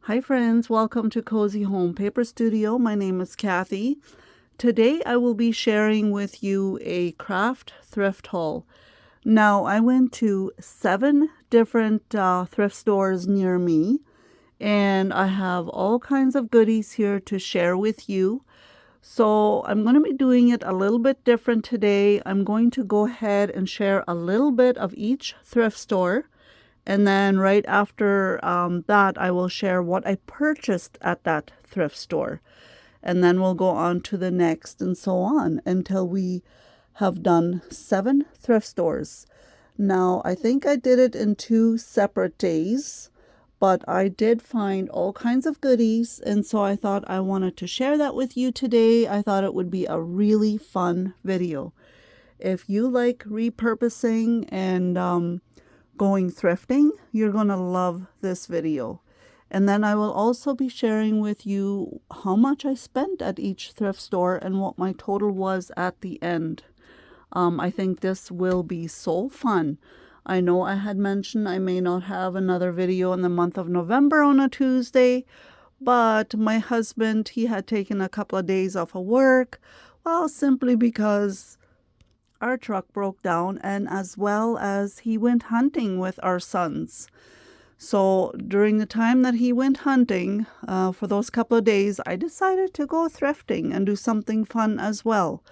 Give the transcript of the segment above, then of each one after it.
Hi friends, welcome to Cozy Home Paper Studio. My name is Kathy. Today I will be sharing with you a craft thrift haul. Now I went to 7 different thrift stores near me, and I have all kinds of goodies here to share with you. So I'm going to be doing it a little bit different today. I'm going to go ahead and share a little bit of each thrift store. And then right after that, I will share what I purchased at that thrift store. And then we'll go on to the next and so on until we have done 7 thrift stores. Now, I think I did it in 2 separate days, but I did find all kinds of goodies. And so I thought I wanted to share that with you today. I thought it would be a really fun video. If you like repurposing and going thrifting, you're going to love this video. And then I will also be sharing with you how much I spent at each thrift store and what my total was at the end. I think this will be so fun. I know I had mentioned I may not have another video in the month of November on a Tuesday, but my husband, he had taken a couple of days off of work, well, simply because our truck broke down, and as well as he went hunting with our sons. So during the time that he went hunting, for those couple of days, I decided to go thrifting and do something fun as well.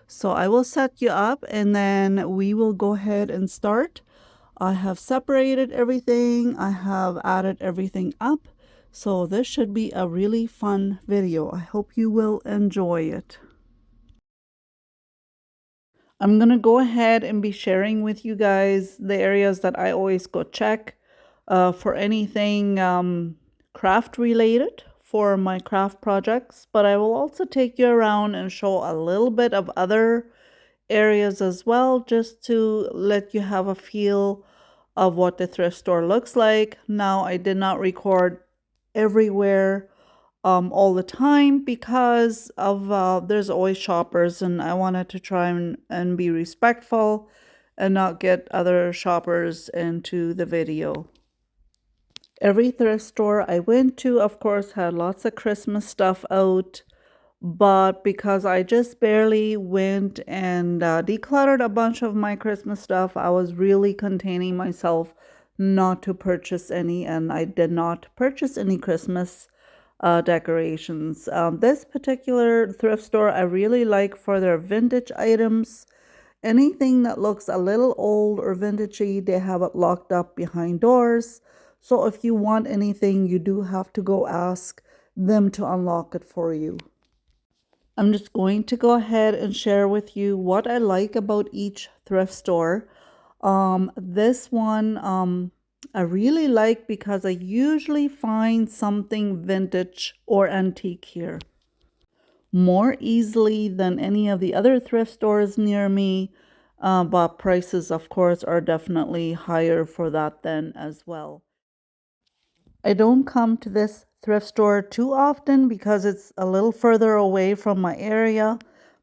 So I will set you up and then we will go ahead and start. I have separated everything. I have added everything up. So this should be a really fun video. I hope you will enjoy it. I'm going to go ahead and be sharing with you guys the areas that I always go check for anything craft related for my craft projects. But I will also take you around and show a little bit of other areas as well, just to let you have a feel of what the thrift store looks like. Now, I did not record everywhere all the time because of there's always shoppers, and I wanted to try and be respectful and not get other shoppers into the video. Every thrift store I went to, of course, had lots of Christmas stuff out, but because I just barely went and decluttered a bunch of my Christmas stuff, I was really containing myself not to purchase any, and I did not purchase any Christmas decorations. This particular thrift store I really like for their vintage items. Anything that looks a little old or vintagey, they have it locked up behind doors. So if you want anything, you do have to go ask them to unlock it for you. I'm just going to go ahead and share with you what I like about each thrift store. This one I really like because I usually find something vintage or antique here more easily than any of the other thrift stores near me, but prices, of course, are definitely higher for that then as well. I don't come to this thrift store too often because it's a little further away from my area.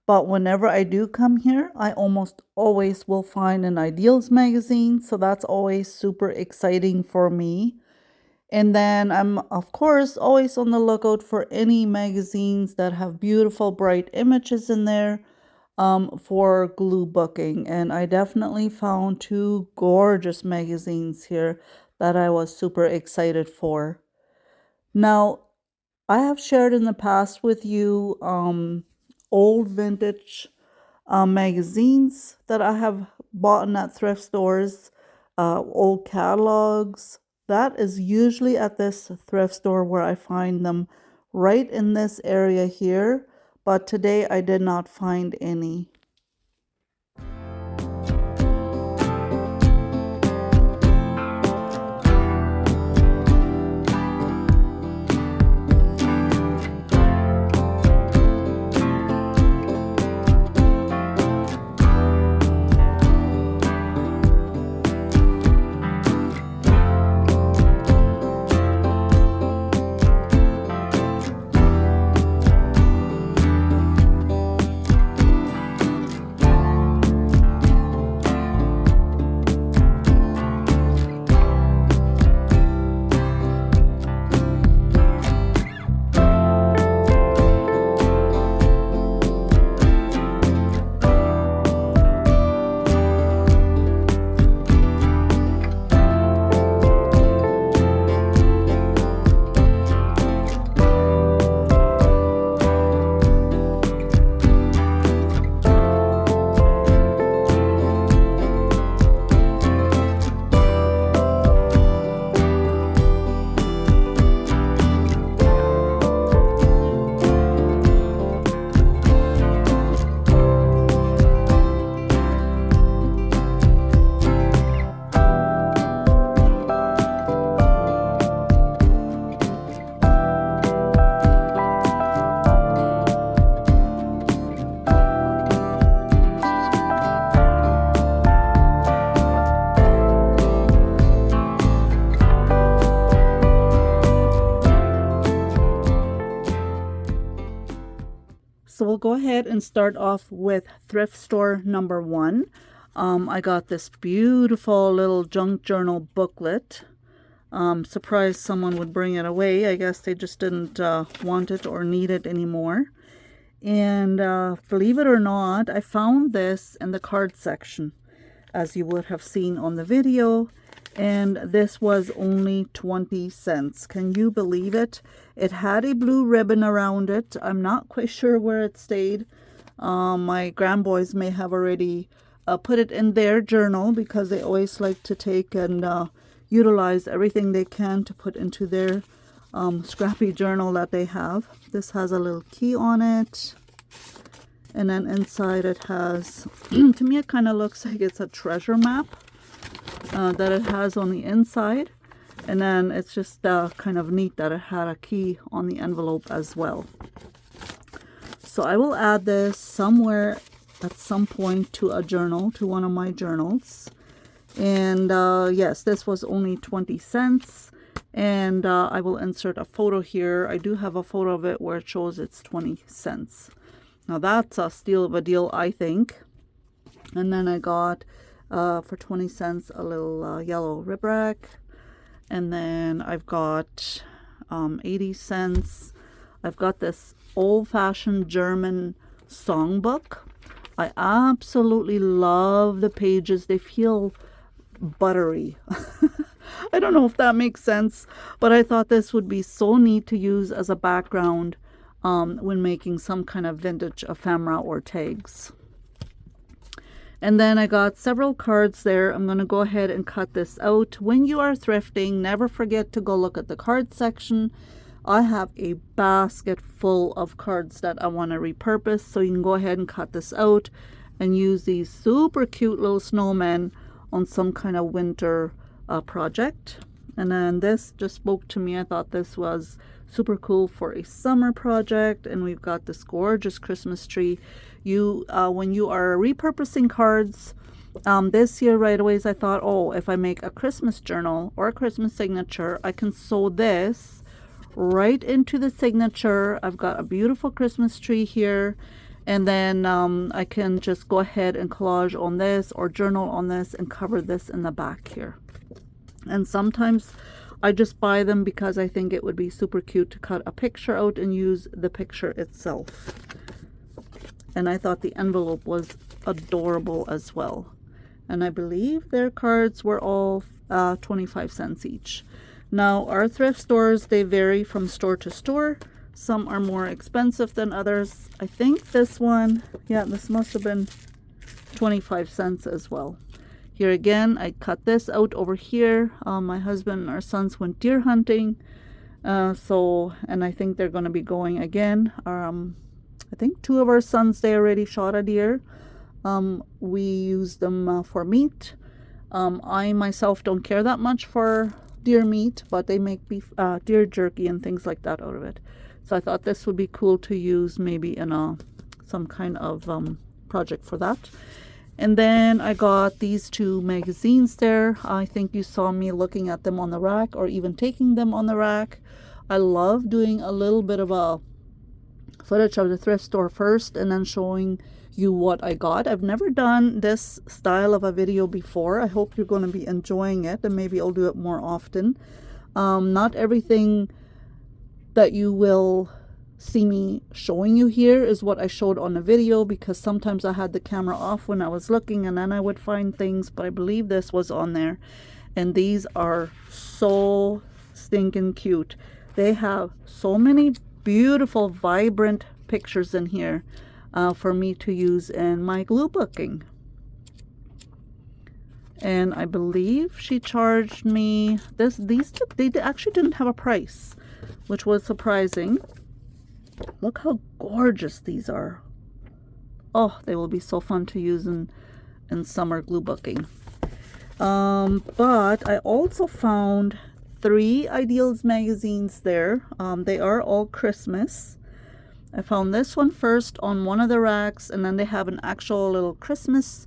But whenever I do come here, I almost always will find an Ideals magazine. So that's always super exciting for me. And then I'm, of course, always on the lookout for any magazines that have beautiful, bright images in there for glue booking. And I definitely found 2 gorgeous magazines here that I was super excited for. Now, I have shared in the past with you old vintage magazines that I have bought at thrift stores, old catalogs. That is usually at this thrift store where I find them, right in this area here. But today I did not find any. So we'll go ahead and start off with thrift store number 1. I got this beautiful little junk journal booklet. Surprised someone would bring it away. I guess they just didn't want it or need it anymore. And believe it or not, I found this in the card section, as you would have seen on the video. And this was only 20 cents. Can you believe it? It had a blue ribbon around it. I'm not quite sure where it stayed. My grandboys may have already put it in their journal, because they always like to take and utilize everything they can to put into their scrappy journal that they have. This has a little key on it. And then inside it has, to me it kind of looks like it's a treasure map that it has on the inside. And then it's just kind of neat that it had a key on the envelope as well. So I will add this somewhere at some point to a journal, to one of my journals. And yes, this was only 20 cents. And I will insert a photo here. I do have a photo of it where it shows it's 20 cents. Now that's a steal of a deal, I think. And then I got, for 20 cents, a little yellow ribrack. And then I've got 80 cents. I've got this old-fashioned German songbook. I absolutely love the pages. They feel buttery. I don't know if that makes sense, but I thought this would be so neat to use as a background when making some kind of vintage ephemera or tags. And then I got several cards there. I'm going to go ahead and cut this out. When you are thrifting, never forget to go look at the card section. I have a basket full of cards that I want to repurpose, so you can go ahead and cut this out and use these super cute little snowmen on some kind of winter project. And then this just spoke to me. I thought this was super cool for a summer project. And we've got this gorgeous Christmas tree. When you are repurposing cards, this year right away, I thought, oh, if I make a Christmas journal or a Christmas signature, I can sew this right into the signature. I've got a beautiful Christmas tree here. And then I can just go ahead and collage on this or journal on this and cover this in the back here. And sometimes I just buy them because I think it would be super cute to cut a picture out and use the picture itself. And I thought the envelope was adorable as well. And I believe their cards were all 25 cents each. Now, our thrift stores, they vary from store to store. Some are more expensive than others. I think this one, yeah, this must have been 25 cents as well. Here again, I cut this out over here. My husband and our sons went deer hunting. And I think they're going to be going again. I think 2 of our sons, they already shot a deer. We use them for meat. I myself don't care that much for deer meat, but they make beef, deer jerky and things like that out of it. So I thought this would be cool to use maybe in some kind of project for that. And then I got these 2 magazines there. I think you saw me looking at them on the rack or even taking them on the rack. I love doing a little bit of a footage of the thrift store first and then showing you what I got. I've never done this style of a video before. I hope you're going to be enjoying it, and maybe I'll do it more often. Not everything that you will see me showing you here is what I showed on the video, because sometimes I had the camera off when I was looking and then I would find things, but I believe this was on there. And these are so stinking cute. They have so many beautiful, vibrant pictures in here for me to use in my glue booking. And I believe she charged me they actually didn't have a price, which was surprising. Look how gorgeous these are. Oh, they will be so fun to use in summer glue booking. But I also found 3 Ideals magazines there. They are all Christmas. I found this one first on one of the racks, and then they have an actual little Christmas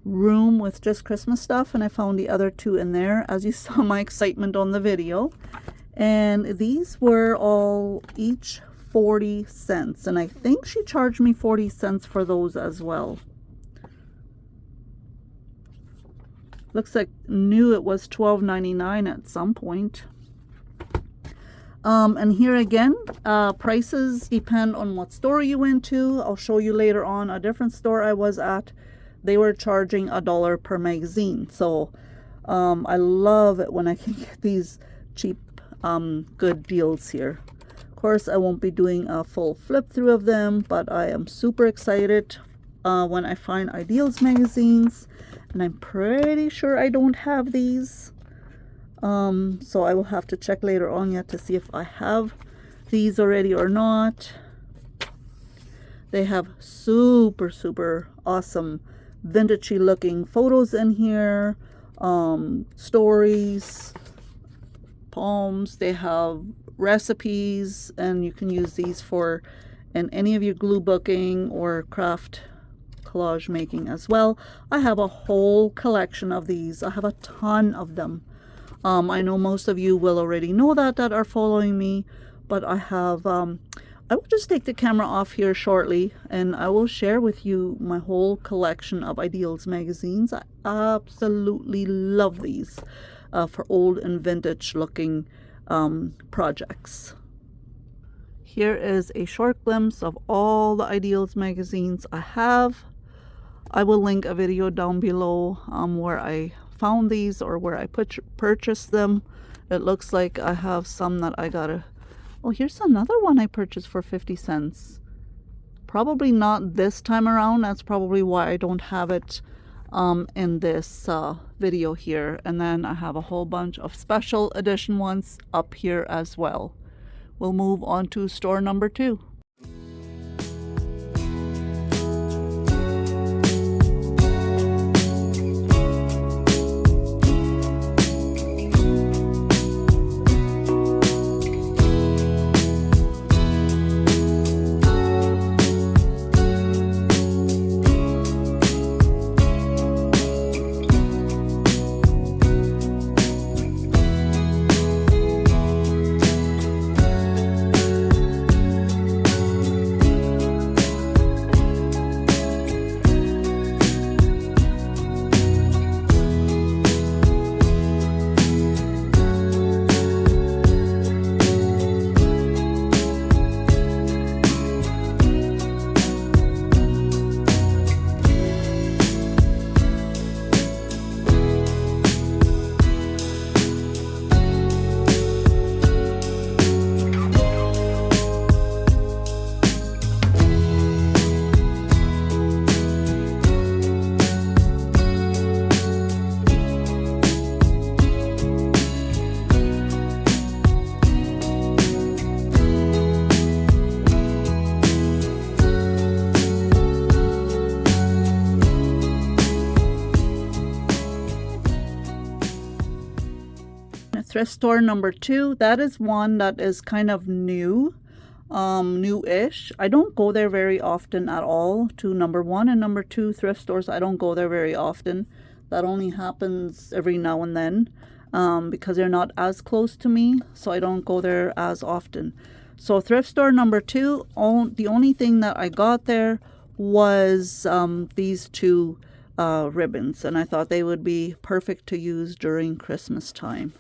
room with just Christmas stuff, and I found the other 2 in there, as you saw my excitement on the video. And these were all each 40 cents. And I think she charged me 40 cents for those as well. Looks like new it was $12.99 at some point. And here again, prices depend on what store you went to. I'll show you later on a different store I was at. They were charging $1 per magazine. So I love it when I can get these cheap, good deals here. Of course, I won't be doing a full flip through of them, but I am super excited when I find Ideals magazines. And I'm pretty sure I don't have these. So I will have to check later on yet to see if I have these already or not. They have super, super awesome vintagey looking photos in here. Stories, poems. They have recipes, and you can use these for in any of your glue booking or craft collage making as well. I have a whole collection of these. I have a ton of them. I know most of you will already know that are following me, but I have I will just take the camera off here shortly and I will share with you my whole collection of Ideals magazines. I absolutely love these for old and vintage looking projects. Here is a short glimpse of all the Ideals magazines I have. I will link a video down below where I found these or where I purchased them. It looks like I have some that I gotta... Oh, here's another one I purchased for 50 cents. Probably not this time around. That's probably why I don't have it in this video here. And then I have a whole bunch of special edition ones up here as well. We'll move on to store number 2. Thrift store number 2, that is one that is kind of new, new-ish. I don't go there very often at all to number 1 and number 2 thrift stores. I don't go there very often. That only happens every now and then because they're not as close to me, so I don't go there as often. So thrift store number 2, the only thing that I got there was these 2 ribbons, and I thought they would be perfect to use during Christmas time.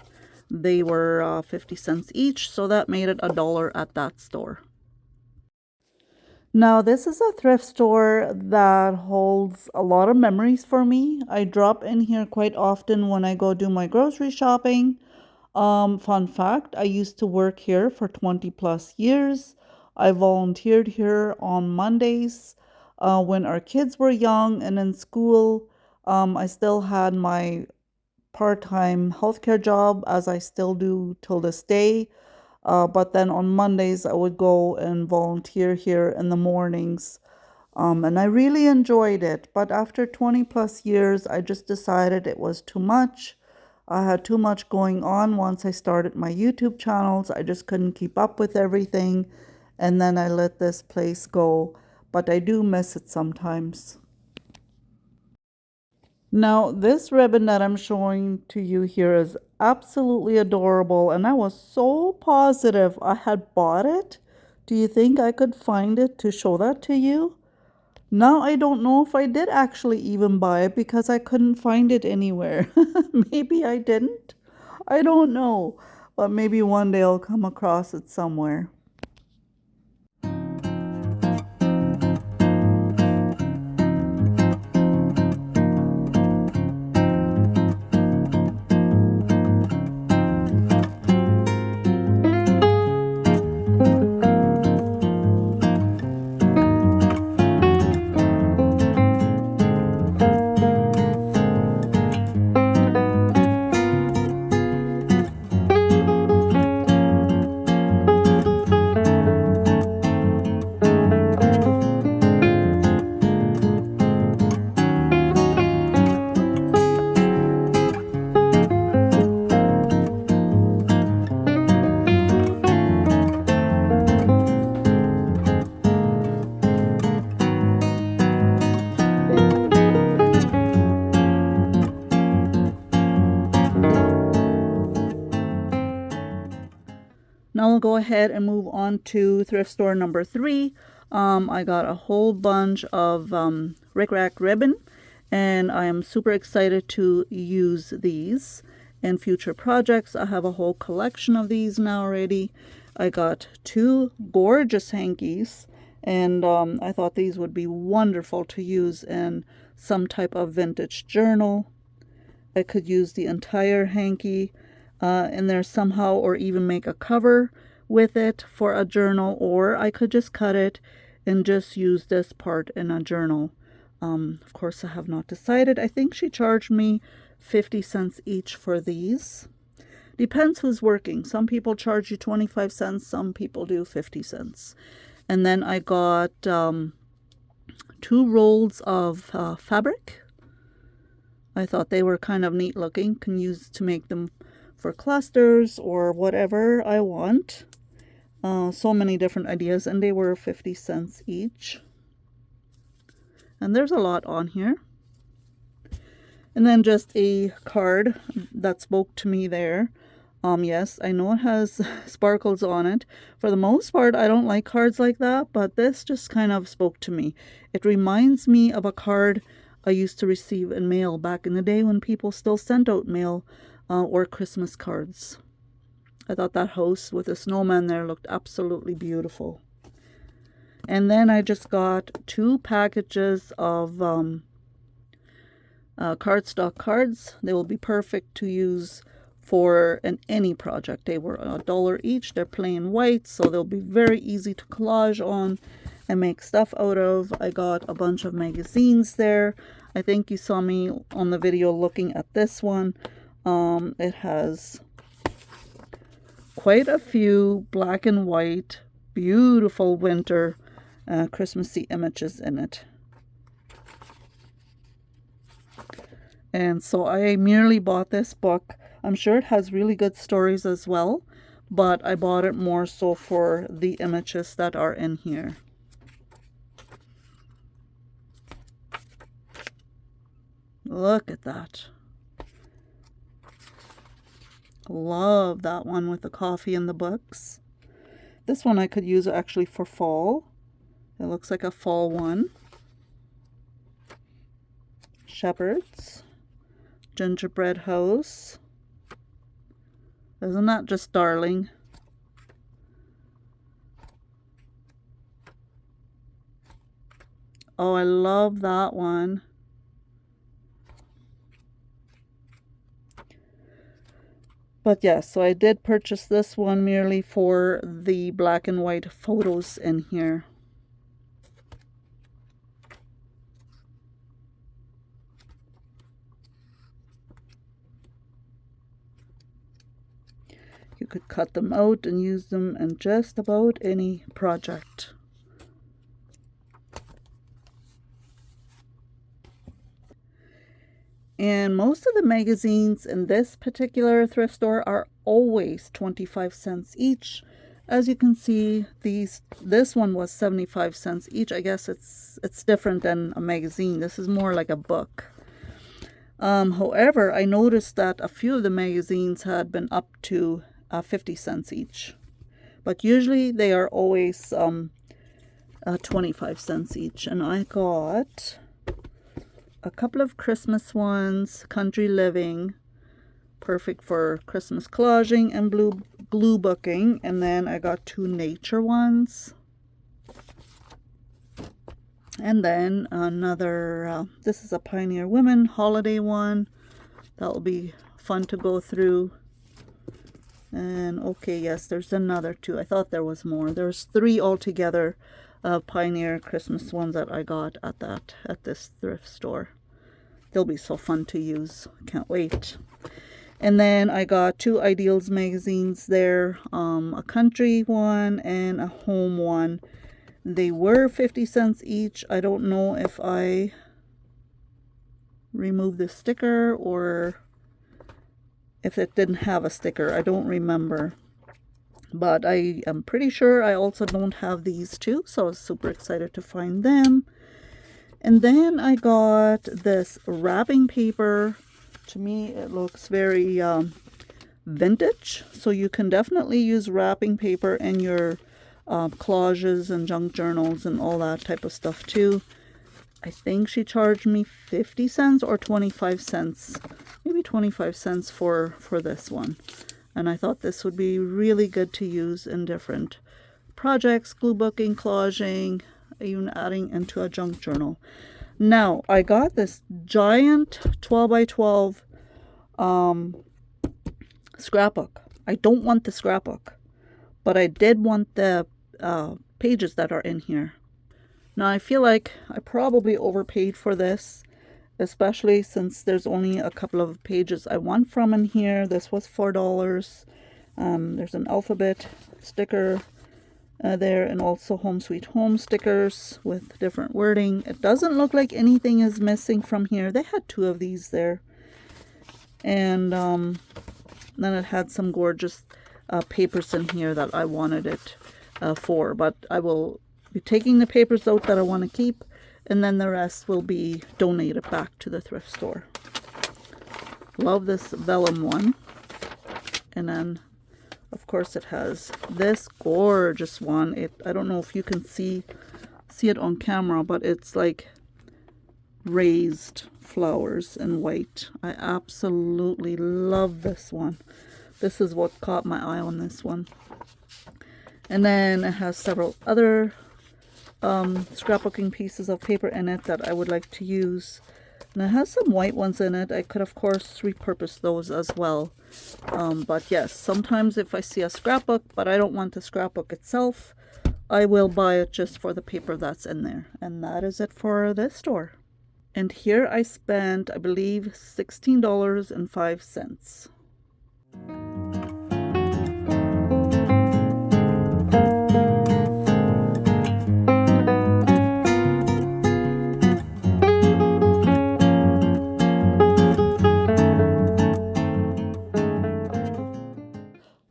They were 50 cents each, so that made it $1 at that store. Now, this is a thrift store that holds a lot of memories for me. I drop in here quite often when I go do my grocery shopping. Fun fact, I used to work here for 20 plus years. I volunteered here on Mondays when our kids were young and in school. I still had my part-time healthcare job, as I still do till this day. But then on Mondays, I would go and volunteer here in the mornings. And I really enjoyed it. But after 20 plus years, I just decided it was too much. I had too much going on once I started my YouTube channels. I just couldn't keep up with everything. And then I let this place go. But I do miss it sometimes. Now, this ribbon that I'm showing to you here is absolutely adorable, and I was so positive I had bought it Do you think I could find it to show that to you? Now I don't know if I did actually even buy it because I couldn't find it anywhere. Maybe I didn't. I don't know. But maybe one day I'll come across it somewhere. Now we'll go ahead and move on to thrift store number 3. I got a whole bunch of rickrack ribbon, and I am super excited to use these in future projects. I have a whole collection of these now already. I got 2 gorgeous hankies, and I thought these would be wonderful to use in some type of vintage journal. I could use the entire hanky in there somehow, or even make a cover with it for a journal, or I could just cut it and just use this part in a journal. Of course, I have not decided. I think she charged me 50 cents each for these. Depends who's working. Some people charge you 25 cents, some people do 50 cents. And then I got 2 rolls of fabric. I thought they were kind of neat looking. Can use to make them for clusters or whatever I want. So many different ideas, and they were 50 cents each. And there's a lot on here. And then just a card that spoke to me there. Yes, I know it has sparkles on it. For the most part, I don't like cards like that, but this just kind of spoke to me. It reminds me of a card I used to receive in mail back in the day when people still sent out mail or Christmas cards. I thought that house with a snowman there looked absolutely beautiful. And then I just got 2 packages of cardstock cards. They will be perfect to use for any project. They were $1 each. They're plain white, so they'll be very easy to collage on and make stuff out of. I got a bunch of magazines there. I think you saw me on the video looking at this one. It has quite a few black and white, beautiful winter Christmassy images in it. And so I merely bought this book. I'm sure it has really good stories as well, but I bought it more so for the images that are in here. Look at that. Love that one with the coffee and the books. This one I could use actually for fall. It looks like a fall one. Shepherds. Gingerbread house. Isn't that just darling? Oh, I love that one. But yes, so I did purchase this one merely for the black and white photos in here. You could cut them out and use them in just about any project. And most of the magazines in this particular thrift store are always 25 cents each. As you can see, this one was 75 cents each. I guess it's different than a magazine. This is more like a book. However, I noticed that a few of the magazines had been up to 50 cents each. but usually they are always 25 cents each. And I got a couple of Christmas ones, Country Living, perfect for Christmas collaging and glue booking. And then I got 2 nature ones. And then another, this is a Pioneer Women holiday one. That will be fun to go through. And okay, yes, there's another 2. I thought there was more. There's 3 altogether Pioneer Christmas ones that I got at this thrift store. They'll be so fun to use. Can't wait. And then I got 2 Ideals magazines there, a country one and a home one. They were 50 cents each. I don't know if I removed the sticker or if it didn't have a sticker. I don't remember. But I am pretty sure I also don't have these 2, so I was super excited to find them. And then I got this wrapping paper. To me, it looks very vintage. So you can definitely use wrapping paper in your collages and junk journals and all that type of stuff too. I think she charged me 50 cents or 25 cents. Maybe 25 cents for this one. And I thought this would be really good to use in different projects, glue booking, collaging, even adding into a junk journal. Now, I got this giant 12 by 12 scrapbook. I don't want the scrapbook, but I did want the pages that are in here. Now, I feel like I probably overpaid for this, especially since there's only a couple of pages I want from in here. This was $4. There's an alphabet sticker there, and also Home Sweet Home stickers with different wording. It doesn't look like anything is missing from here. They had 2 of these there. And then it had some gorgeous papers in here that I wanted it for. But I will be taking the papers out that I want to keep, and then the rest will be donated back to the thrift store. Love this vellum one. And then, of course, it has this gorgeous one. I don't know if you can see it on camera, but it's like raised flowers in white. I absolutely love this one. This is what caught my eye on this one. And then it has several other scrapbooking pieces of paper in it that I would like to use. And it has some white ones in it. I could, of course, repurpose those as well. But yes, sometimes if I see a scrapbook, but I don't want the scrapbook itself, I will buy it just for the paper that's in there. And that is it for this store. And here I spent, I believe, $16.05.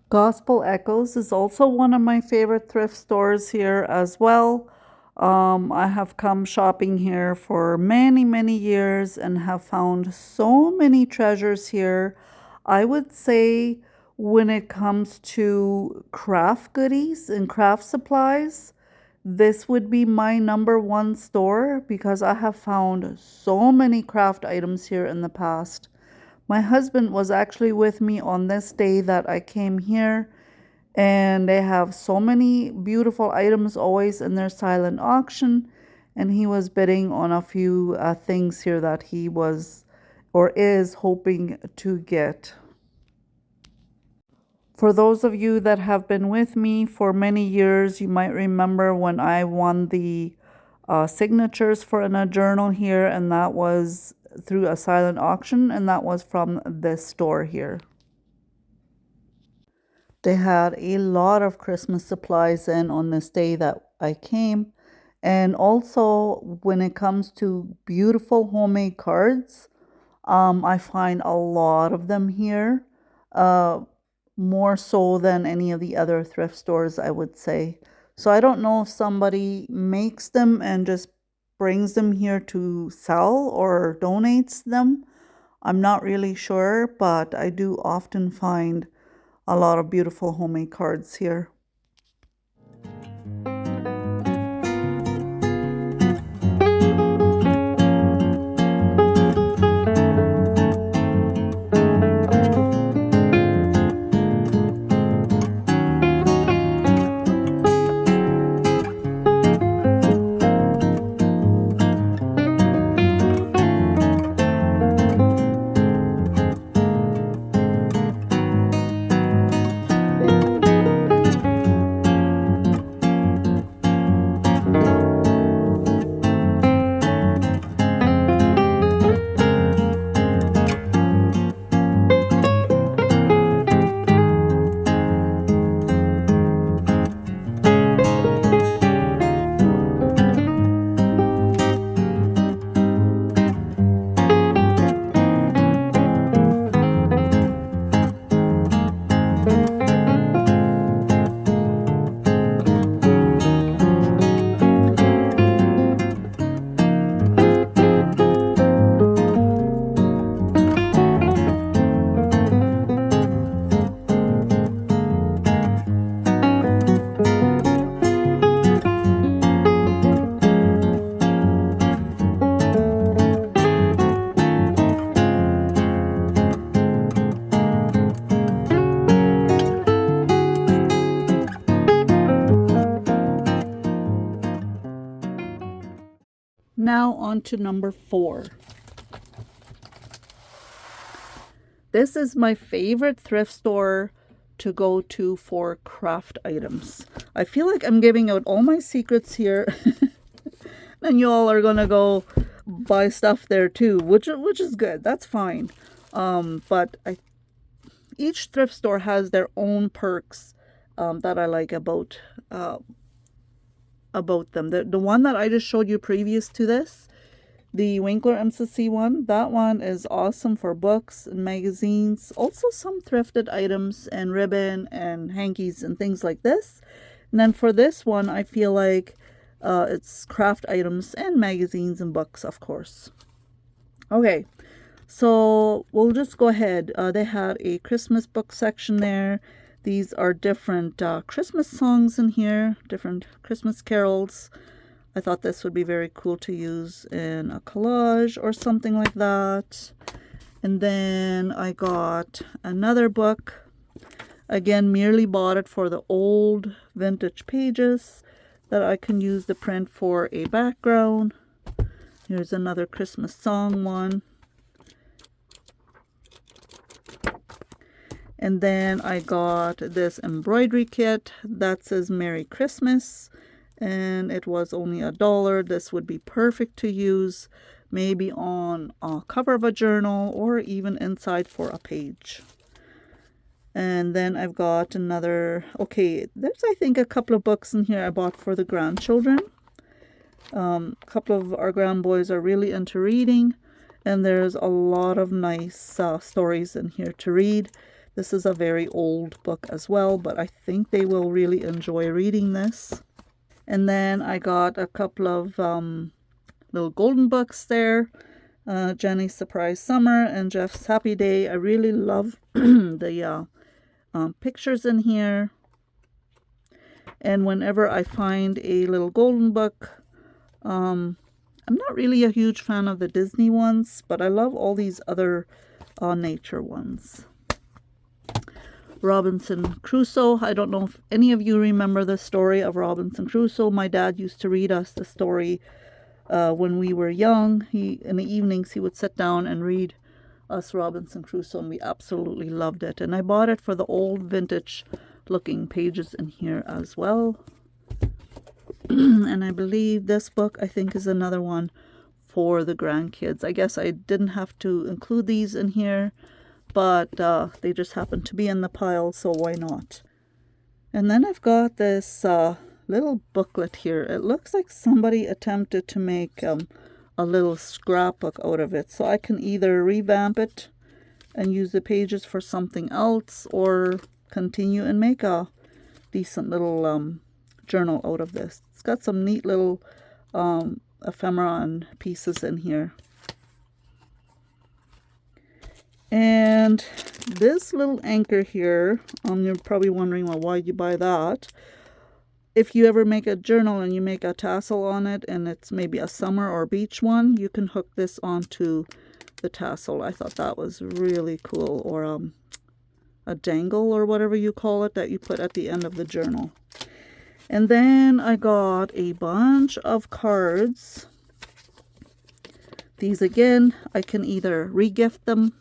Gospel Echoes is also one of my favorite thrift stores here as well. I have come shopping here for many, many years and have found so many treasures here. I would say when it comes to craft goodies and craft supplies, this would be my #1 store because I have found so many craft items here in the past. My husband was actually with me on this day that I came here, and they have so many beautiful items always in their silent auction, and he was bidding on a few things here that he was or is hoping to get. For those of you that have been with me for many years, you might remember when I won the signatures for in a journal here, and that was through a silent auction, and that was from this store here. They had a lot of Christmas supplies in on this day that I came. And also when it comes to beautiful homemade cards, I find a lot of them here, more so than any of the other thrift stores, I would say. So I don't know if somebody makes them and just brings them here to sell or donates them. I'm not really sure, but I do often find a lot of beautiful homemade cards here. Now on to number 4. This is my favorite thrift store to go to for craft items. I feel like I'm giving out all my secrets here. And you all are gonna go buy stuff there too, which is good. That's fine. But each thrift store has their own perks that I like about them. The one that I just showed you previous to this, the Winkler MCC one, that one is awesome for books and magazines. Also some thrifted items and ribbon and hankies and things like this. And then for this one, I feel like it's craft items and magazines and books, of course. Okay, so we'll just go ahead. They had a Christmas book section there. These are different Christmas songs in here, different Christmas carols. I thought this would be very cool to use in a collage or something like that. And then I got another book. Again, merely bought it for the old vintage pages that I can use the print for a background. Here's another Christmas song one. And then I got this embroidery kit that says Merry Christmas. And it was only $1. This would be perfect to use maybe on a cover of a journal or even inside for a page. And then I've got another, okay, there's I think a couple of books in here I bought for the grandchildren. A couple of our grandboys are really into reading, and there's a lot of nice stories in here to read. This is a very old book as well, but I think they will really enjoy reading this. And then I got a couple of little golden books there. Jenny's Surprise Summer and Jeff's Happy Day. I really love the pictures in here. And whenever I find a little golden book, I'm not really a huge fan of the Disney ones, but I love all these other nature ones. Robinson Crusoe. I don't know if any of you remember the story of Robinson Crusoe. My dad used to read us the story when we were young. In the evenings he would sit down and read us Robinson Crusoe, and we absolutely loved it. And I bought it for the old vintage looking pages in here as well. And I believe this book I think is another one for the grandkids. I guess I didn't have to include these in here, but they just happen to be in the pile, so why not? And then I've got this little booklet here. It looks like somebody attempted to make a little scrapbook out of it, so I can either revamp it and use the pages for something else, or continue and make a decent little journal out of this. It's got some neat little ephemera and pieces in here. And this little anchor here, you're probably wondering, well, why'd you buy that? If you ever make a journal and you make a tassel on it, and it's maybe a summer or beach one, you can hook this onto the tassel. I thought that was really cool. Or a dangle or whatever you call it that you put at the end of the journal. And then I got a bunch of cards. These again, I can either re-gift them,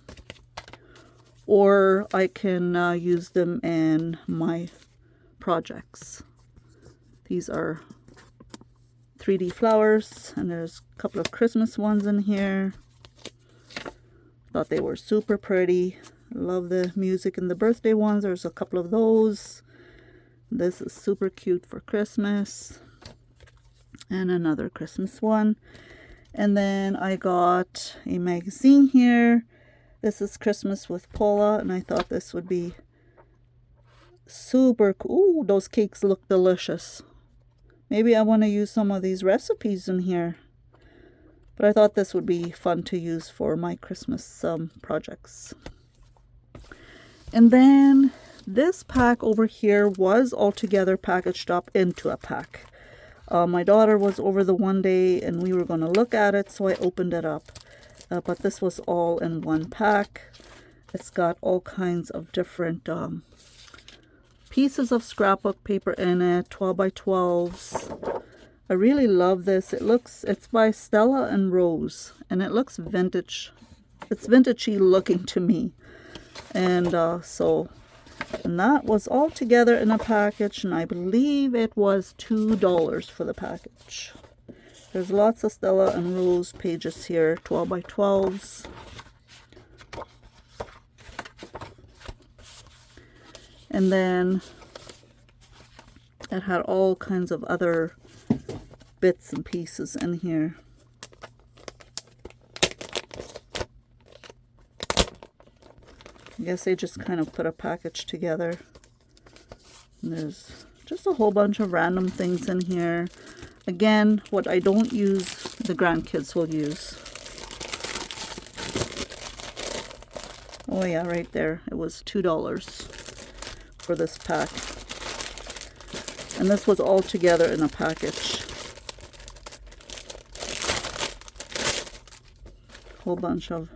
or I can use them in my projects. These are 3D flowers, and there's a couple of Christmas ones in here. Thought they were super pretty. Love the music in the birthday ones. There's a couple of those. This is super cute for Christmas. And another Christmas one. And then I got a magazine here. This is Christmas with Paula, and I thought this would be super cool. Ooh, those cakes look delicious. Maybe I want to use some of these recipes in here. But I thought this would be fun to use for my Christmas projects. And then this pack over here was altogether packaged up into a pack. My daughter was over the one day and we were going to look at it, so I opened it up. But this was all in one pack. It's got all kinds of different pieces of scrapbook paper in it, 12 by 12s. I really love this. It's by Stella and Rose, and it looks vintage. It's vintagey looking to me. And and that was all together in a package, and I believe it was $2 for the package. There's lots of Stella and Rose pages here, 12 by 12s. And then it had all kinds of other bits and pieces in here. I guess they just kind of put a package together. And there's just a whole bunch of random things in here. Again, what I don't use, the grandkids will use. Oh yeah, right there. It was $2 for this pack. And this was all together in a package. Whole bunch of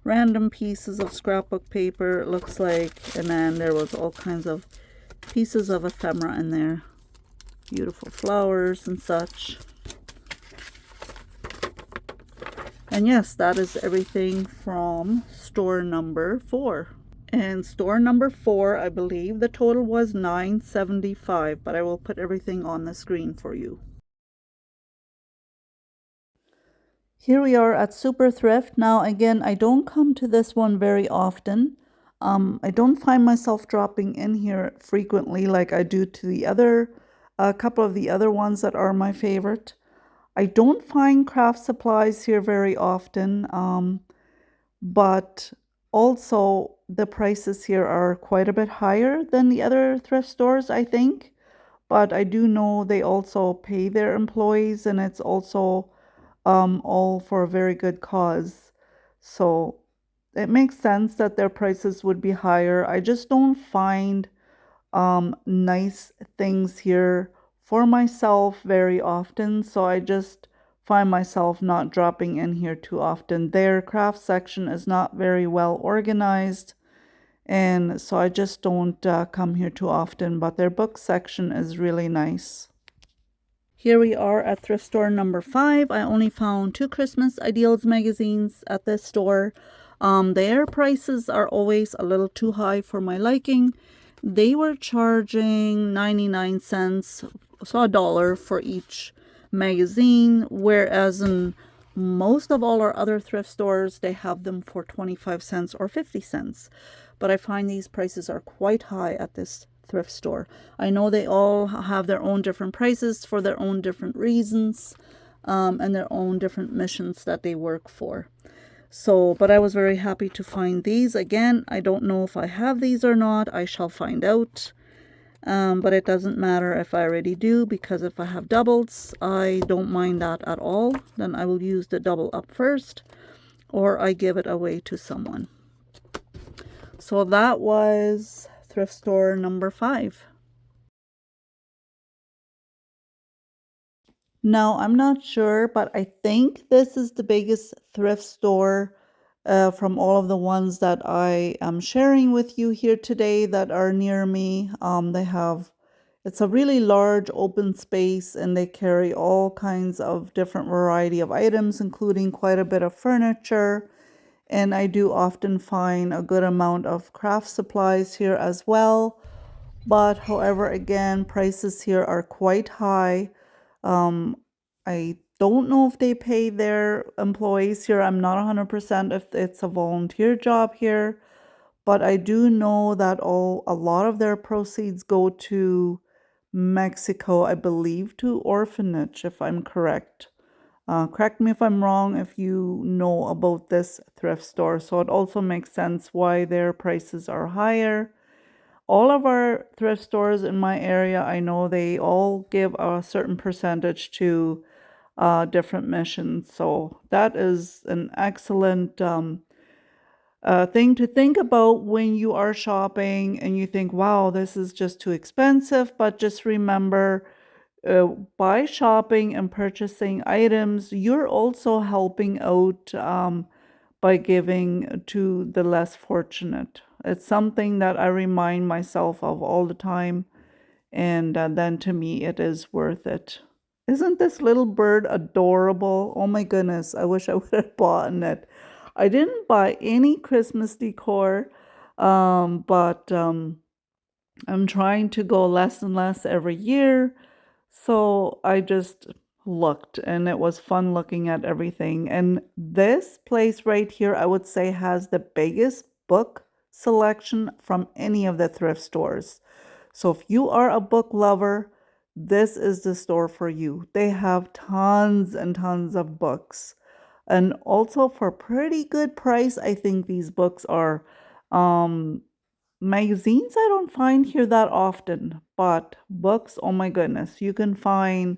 random pieces of scrapbook paper, it looks like. And then there was all kinds of pieces of ephemera in there. Beautiful flowers and such. And yes, that is everything from store number 4. And store number 4, I believe the total was $9.75, but I will put everything on the screen for you. Here we are at Super Thrift. Now again, I don't come to this one very often. I don't find myself dropping in here frequently like I do to the other, a couple of the other ones that are my favorite. I don't find craft supplies here very often, but also the prices here are quite a bit higher than the other thrift stores, I think. But I do know they also pay their employees, and it's also all for a very good cause. So it makes sense that their prices would be higher. I just don't find nice things here for myself very often, so I just find myself not dropping in here too often. Their craft section is not very well organized, and so I just don't come here too often, but their book section is really nice. Here we are at thrift store number 5. I only found 2 Christmas Ideals magazines at this store. Their prices are always a little too high for my liking. They were charging 99 cents, so $1 for each magazine, whereas in most of all our other thrift stores, they have them for 25 cents or 50 cents. But I find these prices are quite high at this thrift store. I know they all have their own different prices for their own different reasons, and their own different missions that they work for. So, but I was very happy to find these. Again, I don't know if I have these or not. I shall find out. But it doesn't matter if I already do, because if I have doubles, I don't mind that at all. Then I will use the double up first, or I give it away to someone. So that was thrift store number 5. Now, I'm not sure, but I think this is the biggest thrift store from all of the ones that I am sharing with you here today that are near me. It's a really large open space, and they carry all kinds of different variety of items, including quite a bit of furniture. And I do often find a good amount of craft supplies here as well. But however, again, prices here are quite high. I don't know if they pay their employees here. I'm not 100% if it's a volunteer job here, but I do know that a lot of their proceeds go to Mexico, I believe, to orphanage, if I'm correct. Correct me if I'm wrong if you know about this thrift store. So it also makes sense why their prices are higher. All of our thrift stores in my area, I know they all give a certain percentage to different missions. So that is an excellent thing to think about when you are shopping and you think, wow, this is just too expensive. But just remember, by shopping and purchasing items, you're also helping out by giving to the less fortunate. It's something that I remind myself of all the time, and then to me, it is worth it. Isn't this little bird adorable? Oh my goodness, I wish I would have bought it. I didn't buy any Christmas decor, but I'm trying to go less and less every year. So I just looked and it was fun looking at everything. And this place right here, I would say, has the biggest book selection from any of the thrift stores. So if you are a book lover, this is the store for you. They have tons and tons of books. And also for pretty good price, I think these books are. Magazines I don't find here that often, but books, oh my goodness, you can find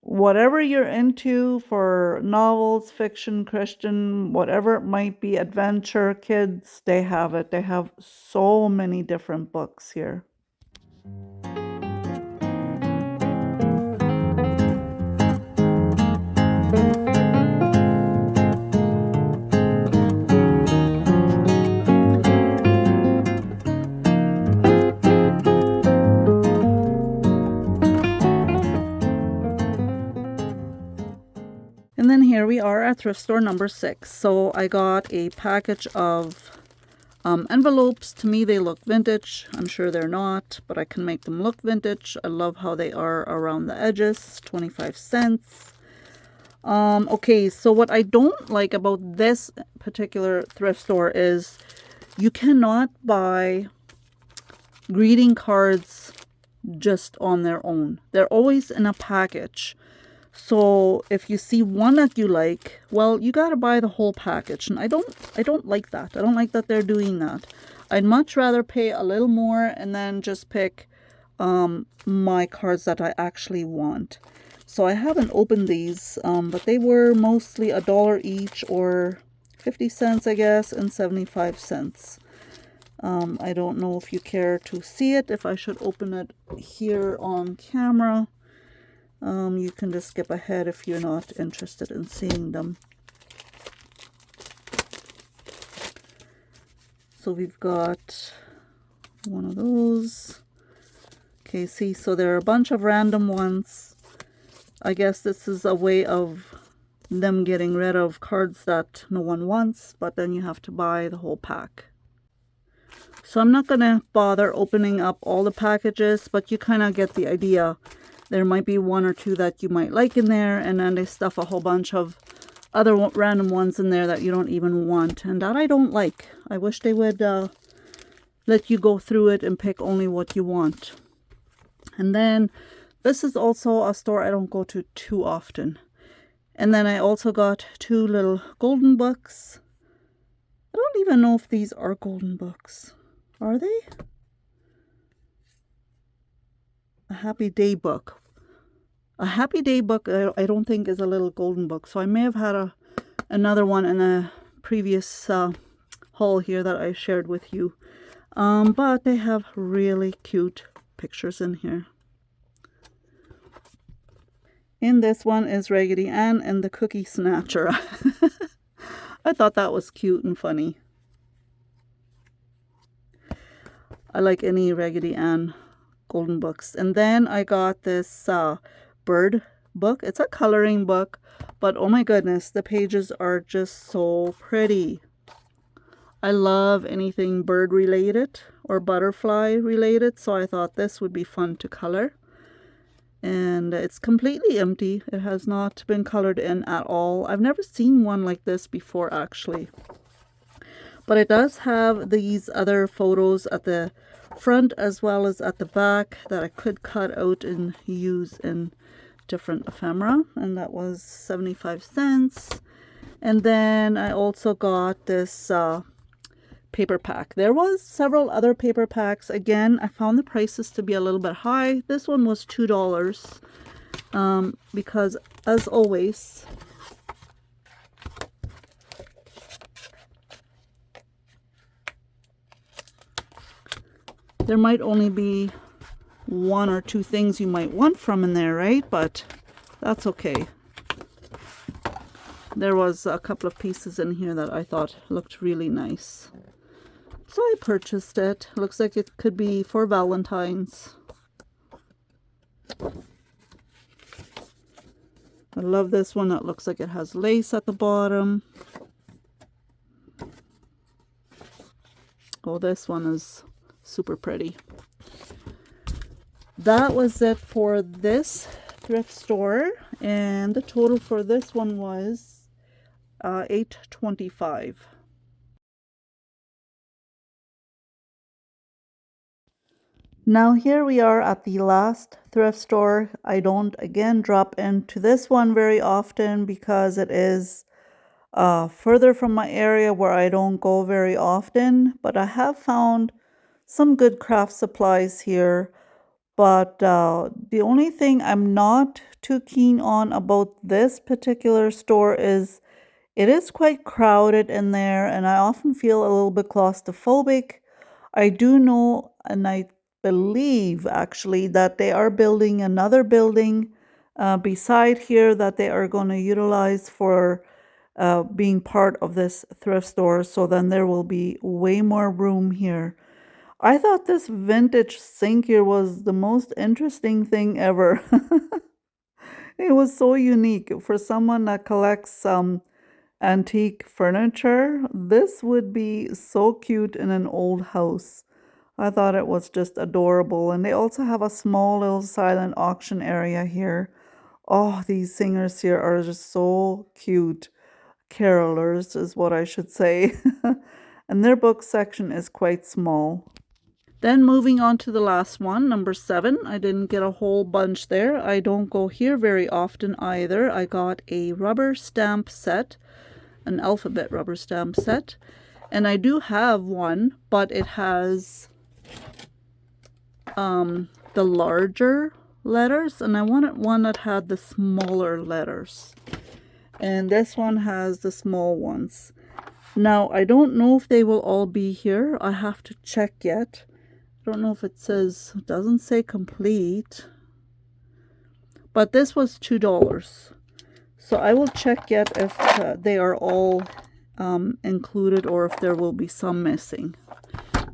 whatever you're into for novels, fiction, Christian, whatever it might be, adventure, kids, they have it. They have so many different books here. And then here we are at thrift store number 6. So I got a package of envelopes. To me, they look vintage. I'm sure they're not, but I can make them look vintage. I love how they are around the edges. 25 cents. Okay, so what I don't like about this particular thrift store is you cannot buy greeting cards just on their own. They're always in a package. So if you see one that you like, well, you got to buy the whole package. And I don't like that. I don't like that they're doing that. I'd much rather pay a little more and then just pick my cards that I actually want. So I haven't opened these, but they were mostly $1 each, or 50 cents, I guess, and 75 cents. I don't know if you care to see it, if I should open it here on camera. You can just skip ahead if you're not interested in seeing them. So we've got one of those. Okay, see, so there are a bunch of random ones. I guess this is a way of them getting rid of cards that no one wants, but then you have to buy the whole pack. So I'm not going to bother opening up all the packages, but you kind of get the idea. There might be one or two that you might like in there, and then they stuff a whole bunch of other random ones in there that you don't even want, and that I don't like. I wish they would let you go through it and pick only what you want. And then this is also a store I don't go to too often. And then I also got 2 little golden books. I don't even know if these are golden books. Are they? A Happy Day book. A Happy Day book I don't think is a little golden book. So I may have had another one in a previous haul here that I shared with you. But they have really cute pictures in here. In this one is Raggedy Ann and the Cookie Snatcher. I thought that was cute and funny. I like any Raggedy Ann golden books. And then I got this bird book. It's a coloring book, but oh my goodness, the pages are just so pretty. I love anything bird related or butterfly related, so I thought this would be fun to color. And it's completely empty. It has not been colored in at all. I've never seen one like this before, actually. But it does have these other photos at the front as well as at the back that I could cut out and use in different ephemera. And that was 75 cents. And then I also got this paper pack. There was several other paper packs. Again, I found the prices to be a little bit high. This one was $2 because, as always, there might only be 1 or 2 things you might want from in there, right? But that's okay. There was a couple of pieces in here that I thought looked really nice. So I purchased it. Looks like it could be for Valentine's. I love this one. It looks like it has lace at the bottom. Oh, this one is super pretty. That was it for this thrift store, and the total for this one was $8.25. Now here we are at the last thrift store. I don't again drop into this one very often because it is further from my area where I don't go very often, but I have found some good craft supplies here. But the only thing I'm not too keen on about this particular store is it is quite crowded in there, and I often feel a little bit claustrophobic. I do know, and I believe actually, that they are building another building beside here that they are going to utilize for being part of this thrift store. So then there will be way more room here. I thought this vintage sink here was the most interesting thing ever. It was so unique. For someone that collects antique furniture, this would be so cute in an old house. I thought it was just adorable. And they also have a small little silent auction area here. Oh, these singers here are just so cute. Carolers is what I should say. And their book section is quite small. Then moving on to the last one, number 7. I didn't get a whole bunch there. I don't go here very often either. I got a rubber stamp set, an alphabet rubber stamp set. And I do have one, but it has the larger letters, and I wanted one that had the smaller letters. And this one has the small ones. Now, I don't know if they will all be here. I have to check yet. I don't know if it says, it doesn't say complete. But this was $2. So I will check yet if they are all included or if there will be some missing.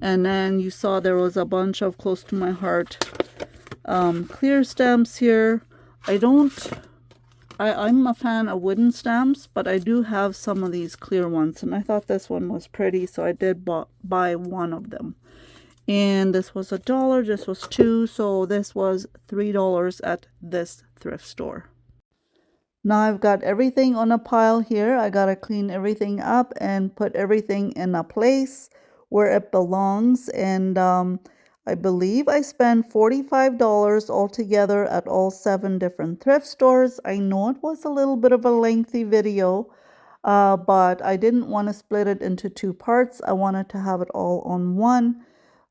And then you saw there was a bunch of close to my heart clear stamps here. I'm a fan of wooden stamps, but I do have some of these clear ones, and I thought this one was pretty, so I did buy one of them. And this was $1, this was $2, so this was $3 at this thrift store. Now I've got everything on a pile here. I gotta clean everything up and put everything in a place where it belongs. And I believe I spent $45 altogether at all 7 different thrift stores. I know it was a little bit of a lengthy video, but I didn't want to split it into 2 parts. I wanted to have it all on one.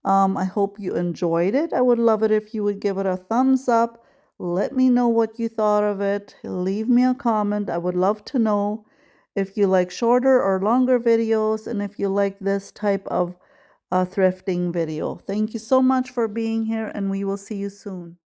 I hope you enjoyed it. I would love it if you would give it a thumbs up. Let me know what you thought of it. Leave me a comment. I would love to know if you like shorter or longer videos, and if you like this type of thrifting video. Thank you so much for being here, and we will see you soon.